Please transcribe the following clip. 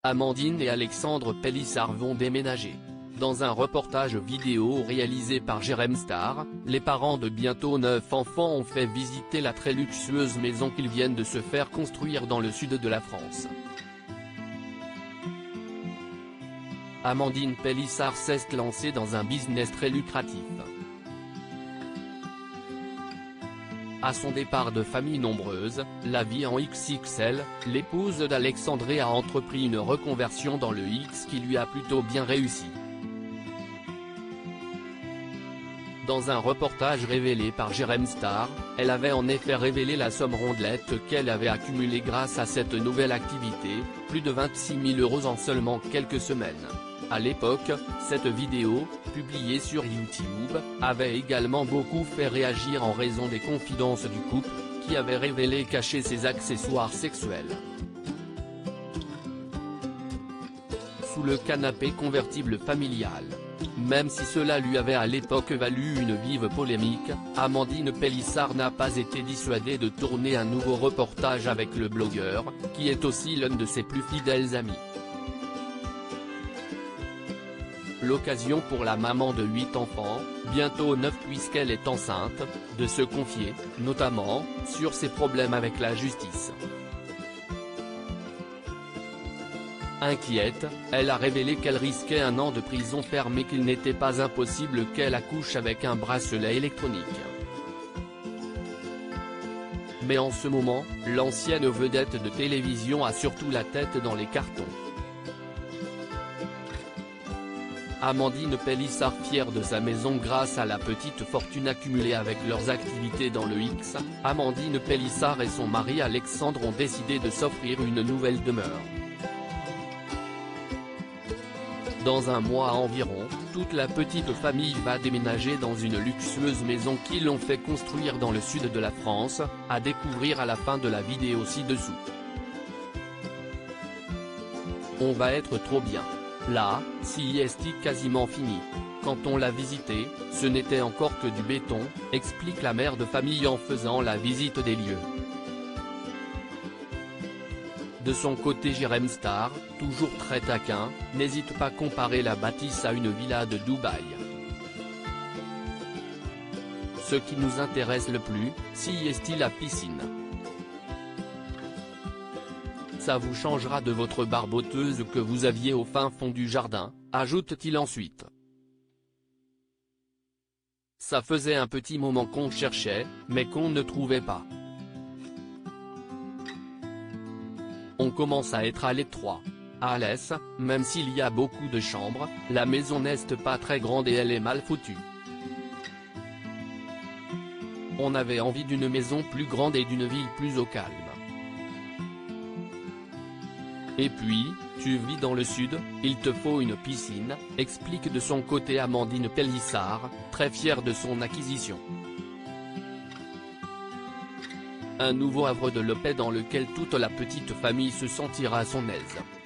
Amandine et Alexandre Pélissard vont déménager. Dans un reportage vidéo réalisé par Jérém Star, les parents de bientôt 9 enfants ont fait visiter la très luxueuse maison qu'ils viennent de se faire construire dans le sud de la France. Amandine Pélissard s'est lancée dans un business très lucratif. À son départ de famille nombreuse, la vie en XXL, l'épouse d'Alexandre a entrepris une reconversion dans le X qui lui a plutôt bien réussi. Dans un reportage révélé par Jérém Star, elle avait en effet révélé la somme rondelette qu'elle avait accumulée grâce à cette nouvelle activité, plus de 26 000 € en seulement quelques semaines. À l'époque, cette vidéo, publiée sur YouTube, avait également beaucoup fait réagir en raison des confidences du couple, qui avait révélé cacher ses accessoires sexuels sous le canapé convertible familial. Même si cela lui avait à l'époque valu une vive polémique, Amandine Pélissard n'a pas été dissuadée de tourner un nouveau reportage avec le blogueur, qui est aussi l'un de ses plus fidèles amis. L'occasion pour la maman de 8 enfants, bientôt 9 puisqu'elle est enceinte, de se confier, notamment, sur ses problèmes avec la justice. Inquiète, elle a révélé qu'elle risquait 1 an de prison ferme mais qu'il n'était pas impossible qu'elle accouche avec un bracelet électronique. Mais en ce moment, l'ancienne vedette de télévision a surtout la tête dans les cartons. Amandine Pélissard fière de sa maison grâce à la petite fortune accumulée avec leurs activités dans le X, Amandine Pélissard et son mari Alexandre ont décidé de s'offrir une nouvelle demeure. Dans un mois environ, toute la petite famille va déménager dans une luxueuse maison qu'ils ont fait construire dans le sud de la France, à découvrir à la fin de la vidéo ci-dessous. On va être trop bien. Là, si est quasiment fini. Quand on l'a visité, ce n'était encore que du béton, explique la mère de famille en faisant la visite des lieux. De son côté Jérém Star, toujours très taquin, n'hésite pas à comparer la bâtisse à une villa de Dubaï. Ce qui nous intéresse le plus, si est la piscine. Ça vous changera de votre barboteuse que vous aviez au fin fond du jardin, ajoute-t-il ensuite. Ça faisait un petit moment qu'on cherchait, mais qu'on ne trouvait pas. On commence à être à l'étroit. À l'aise, même s'il y a beaucoup de chambres, la maison n'est pas très grande et elle est mal foutue. On avait envie d'une maison plus grande et d'une ville plus au calme. Et puis, tu vis dans le sud, il te faut une piscine, explique de son côté Amandine Pélissard, très fière de son acquisition. Un nouveau havre de paix dans lequel toute la petite famille se sentira à son aise.